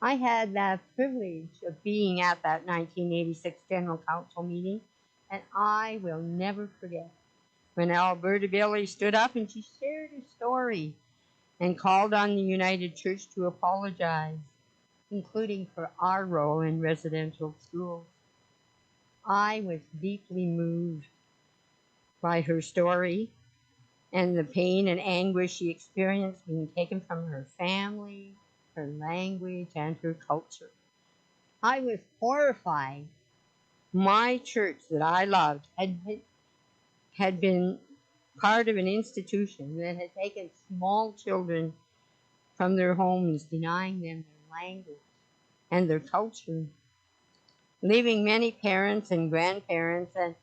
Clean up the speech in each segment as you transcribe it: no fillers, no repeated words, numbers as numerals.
I had the privilege of being at that 1986 General Council meeting, and I will never forget when Alberta Billy stood up and she shared her story and called on the United Church to apologize, including for our role in residential schools. I was deeply moved by her story and the pain and anguish she experienced being taken from her family, her language, and her culture. I was horrified. My church that I loved had been part of an institution that had taken small children from their homes, denying them their language and their culture, leaving many parents and grandparents and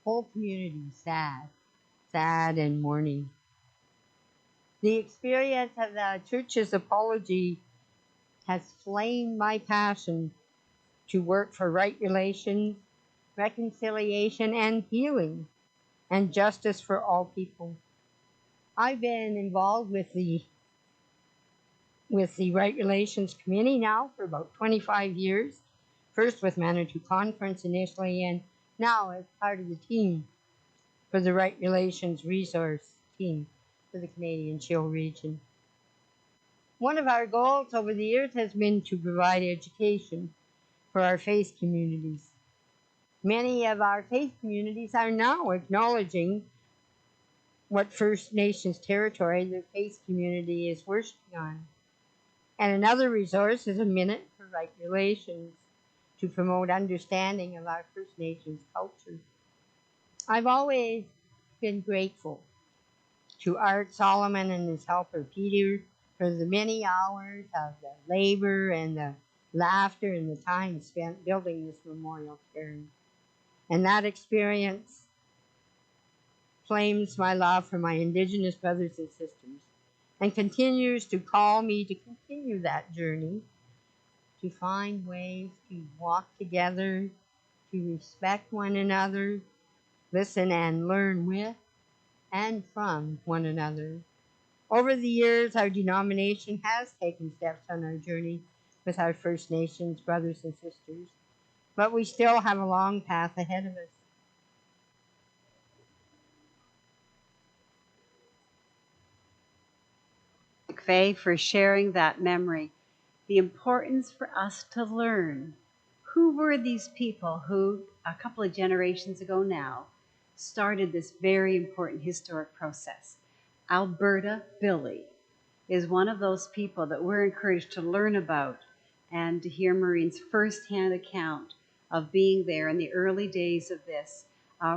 whole communities sad and mourning. The experience of the church's apology has flamed my passion to work for right relations, reconciliation, and healing, and justice for all people. I've been involved with the Right Relations Committee now for about 25 years, first with Manitou Conference initially, and now as part of the team for the Right Relations Resource Team for the Canadian Shield region. One of our goals over the years has been to provide education for our faith communities. Many of our faith communities are now acknowledging what First Nations territory their faith community is worshiping on. And another resource is a Minute for Right Relations to promote understanding of our First Nations culture. I've always been grateful to Art Solomon and his helper Peter for the many hours of the labor and the laughter and the time spent building this memorial cairn. And that experience flames my love for my Indigenous brothers and sisters and continues to call me to continue that journey, to find ways to walk together, to respect one another, listen and learn with and from one another. Over the years, our denomination has taken steps on our journey with our First Nations brothers and sisters, but we still have a long path ahead of us. McVeigh, for sharing that memory. The importance for us to learn who were these people who, a couple of generations ago now, started this very important historic process. Alberta Billy is one of those people that we're encouraged to learn about and to hear Maureen's firsthand account of being there in the early days of this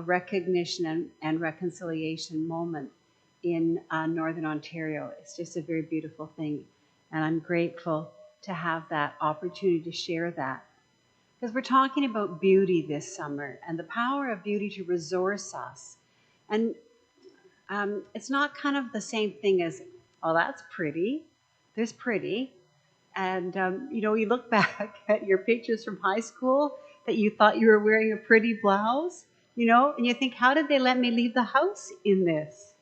recognition and reconciliation moment in Northern Ontario. It's just a very beautiful thing. And I'm grateful to have that opportunity to share that. Because we're talking about beauty this summer and the power of beauty to resource us. And it's not kind of the same thing as, oh, that's pretty. There's pretty. And, you look back at your pictures from high school that you thought you were wearing a pretty blouse, and you think, how did they let me leave the house in this?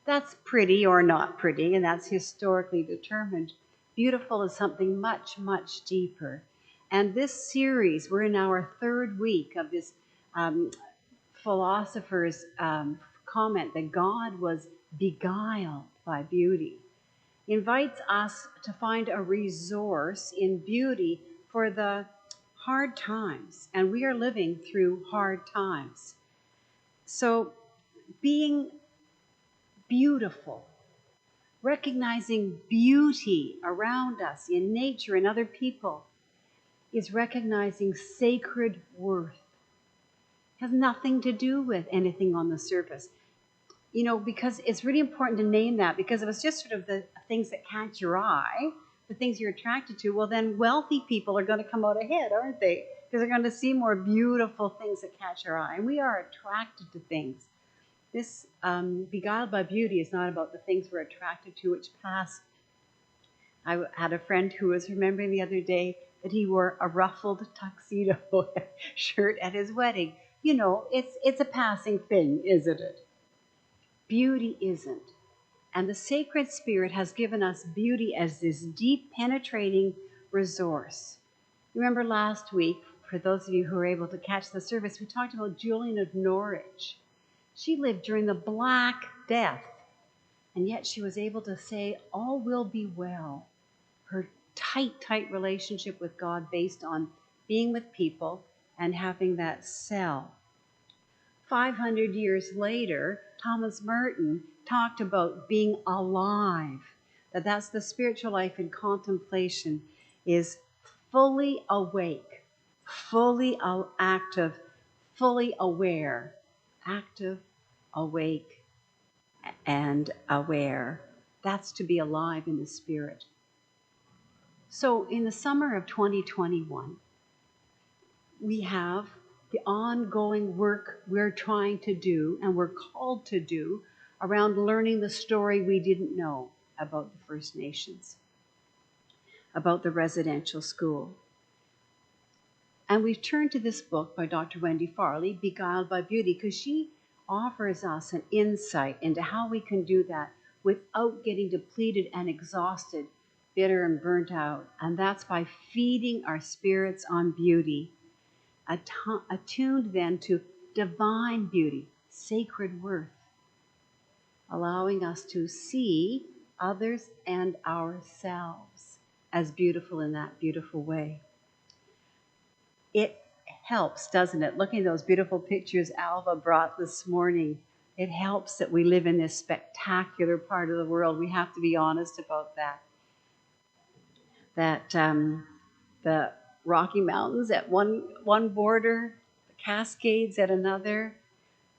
That's pretty or not pretty, and that's historically determined. Beautiful is something much, much deeper. And this series, we're in our third week of this philosopher's comment that God was beguiled by beauty, invites us to find a resource in beauty for the hard times. And we are living through hard times. So being beautiful, recognizing beauty around us in nature and other people, is recognizing sacred worth. It has nothing to do with anything on the surface. Because it's really important to name that, because if it's just sort of the things that catch your eye, the things you're attracted to, well, then wealthy people are going to come out ahead, aren't they? Because they're going to see more beautiful things that catch our eye. And we are attracted to things. This beguiled by beauty is not about the things we're attracted to, which pass. I had a friend who was remembering the other day that he wore a ruffled tuxedo shirt at his wedding. It's a passing thing, isn't it? Beauty isn't. And the sacred spirit has given us beauty as this deep, penetrating resource. Remember last week, for those of you who were able to catch the service, we talked about Julian of Norwich. She lived during the Black Death, and yet she was able to say, all will be well. Her tight relationship with God based on being with people and having that cell. 500 years later, Thomas Merton talked about being alive, that's the spiritual life in contemplation is fully awake, fully active, fully aware, active, awake, and aware. That's to be alive in the Spirit. So in the summer of 2021, we have the ongoing work we're trying to do and we're called to do around learning the story we didn't know about the First Nations, about the residential school. And we've turned to this book by Dr. Wendy Farley, Beguiled by Beauty, because she offers us an insight into how we can do that without getting depleted and exhausted, bitter and burnt out. And that's by feeding our spirits on beauty, attuned then to divine beauty, sacred worth, allowing us to see others and ourselves as beautiful in that beautiful way. It helps, doesn't it? Looking at those beautiful pictures Alva brought this morning, it helps that we live in this spectacular part of the world. We have to be honest about that. The Rocky Mountains at one border, the Cascades at another,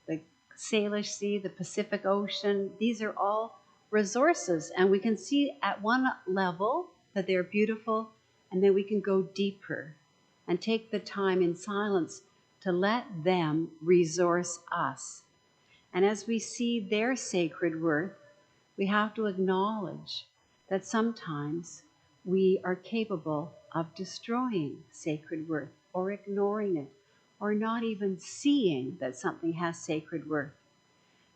the Salish Sea, the Pacific Ocean, these are all resources. And we can see at one level that they're beautiful, and then we can go deeper and take the time in silence to let them resource us. And as we see their sacred worth, we have to acknowledge that sometimes we are capable of destroying sacred worth or ignoring it or not even seeing that something has sacred worth.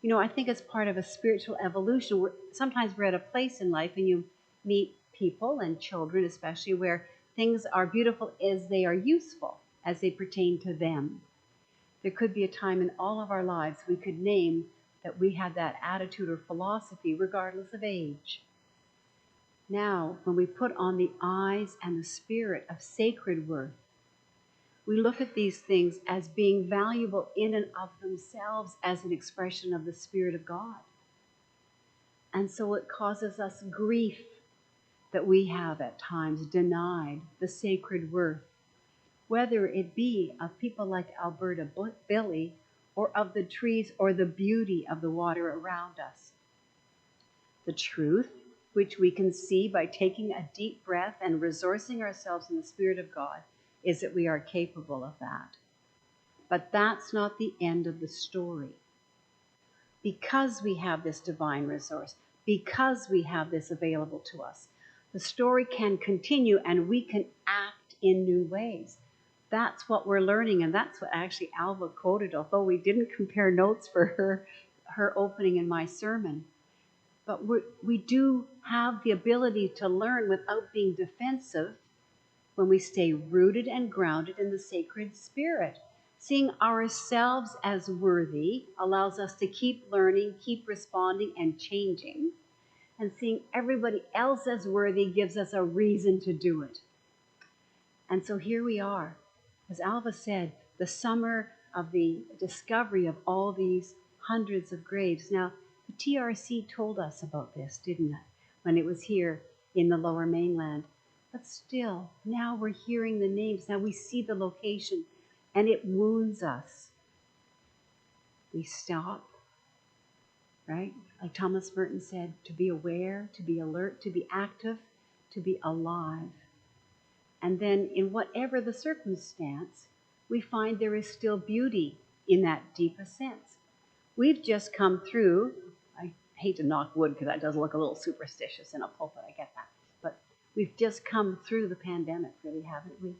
You know, I think it's part of a spiritual evolution. Sometimes we're at a place in life and you meet people and children especially where things are beautiful as they are useful, as they pertain to them. There could be a time in all of our lives we could name that we had that attitude or philosophy regardless of age. Now, when we put on the eyes and the spirit of sacred worth, we look at these things as being valuable in and of themselves as an expression of the Spirit of God. And so it causes us grief that we have at times denied the sacred worth, whether it be of people like Alberta Billy or of the trees or the beauty of the water around us. The truth, which we can see by taking a deep breath and resourcing ourselves in the Spirit of God, is that we are capable of that. But that's not the end of the story. Because we have this divine resource, because we have this available to us, the story can continue and we can act in new ways. That's what we're learning, and that's what actually Alva quoted, although we didn't compare notes for her opening in my sermon. But we do have the ability to learn without being defensive when we stay rooted and grounded in the sacred Spirit. Seeing ourselves as worthy allows us to keep learning, keep responding, and changing. And seeing everybody else as worthy gives us a reason to do it. And so here we are. As Alva said, the summer of the discovery of all these hundreds of graves. Now, the TRC told us about this, didn't it, when it was here in the Lower Mainland. But still, now we're hearing the names. Now we see the location, and it wounds us. We stop, right? Like Thomas Merton said, to be aware, to be alert, to be active, to be alive. And then in whatever the circumstance, we find there is still beauty in that deepest sense. We've just come through, I hate to knock wood because that does look a little superstitious in a pulpit, I get that. But we've just come through the pandemic, really, haven't we?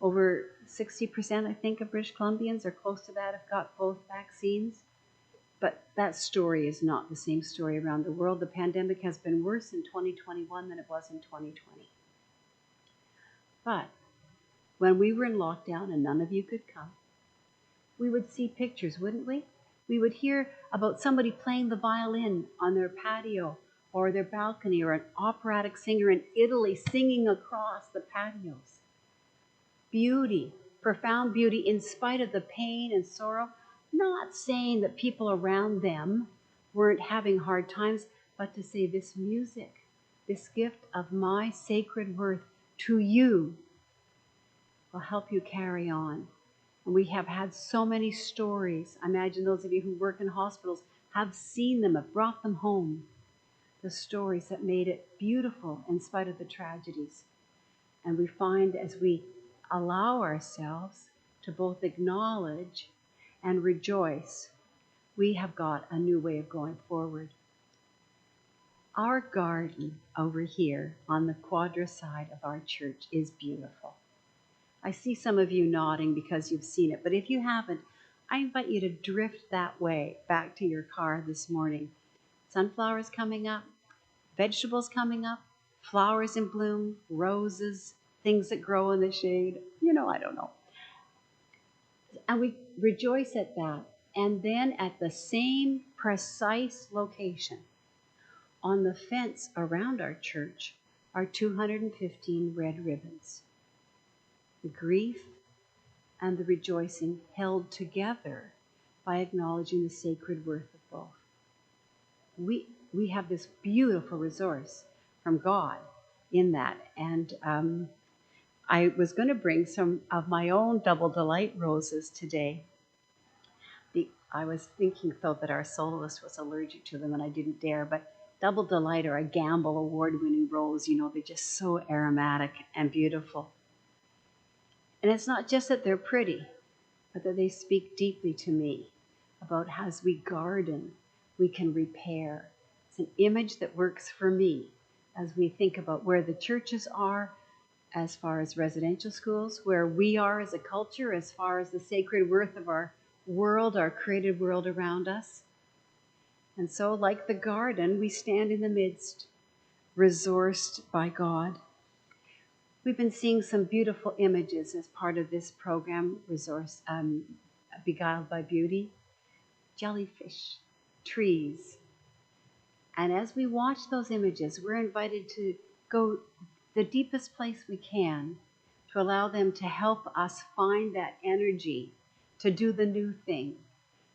Over 60%, I think, of British Columbians or close to that have got both vaccines. But that story is not the same story around the world. The pandemic has been worse in 2021 than it was in 2020. But when we were in lockdown and none of you could come, we would see pictures, wouldn't we? We would hear about somebody playing the violin on their patio or their balcony, or an operatic singer in Italy singing across the patios. Beauty, profound beauty, in spite of the pain and sorrow, not saying that people around them weren't having hard times, but to say this music, this gift of my sacred worth to you will help you carry on. And we have had so many stories. I imagine those of you who work in hospitals have seen them, have brought them home. The stories that made it beautiful in spite of the tragedies. And we find as we allow ourselves to both acknowledge and rejoice, we have got a new way of going forward. Our garden over here on the quadra side of our church is beautiful. I see some of you nodding because you've seen it, but if you haven't, I invite you to drift that way back to your car this morning. Sunflowers coming up, vegetables coming up, flowers in bloom, roses, things that grow in the shade. I don't know. And we rejoice at that. And then at the same precise location, on the fence around our church, are 215 red ribbons. The grief and the rejoicing held together by acknowledging the sacred worth of both. We have this beautiful resource from God in that. And I was going to bring some of my own Double Delight roses today. I was thinking, though, that our soloist was allergic to them and I didn't dare, but Double Delight are a Gamble award-winning rose. They're just so aromatic and beautiful. And it's not just that they're pretty, but that they speak deeply to me about how as we garden, we can repair. It's an image that works for me as we think about where the churches are as far as residential schools, where we are as a culture, as far as the sacred worth of our world, our created world around us. And so, like the garden, we stand in the midst, resourced by God. We've been seeing some beautiful images as part of this program, Beguiled by Beauty, jellyfish, trees. And as we watch those images, we're invited to go the deepest place we can to allow them to help us find that energy to do the new thing,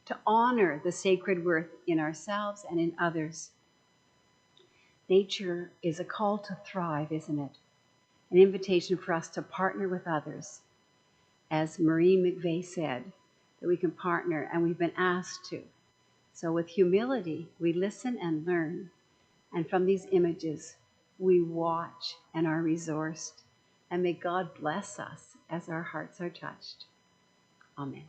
to honor the sacred worth in ourselves and in others. Nature is a call to thrive, isn't it? An invitation for us to partner with others. As Marie McVeigh said, that we can partner, and we've been asked to. So with humility, we listen and learn. And from these images, we watch and are resourced. And may God bless us as our hearts are touched. Amen.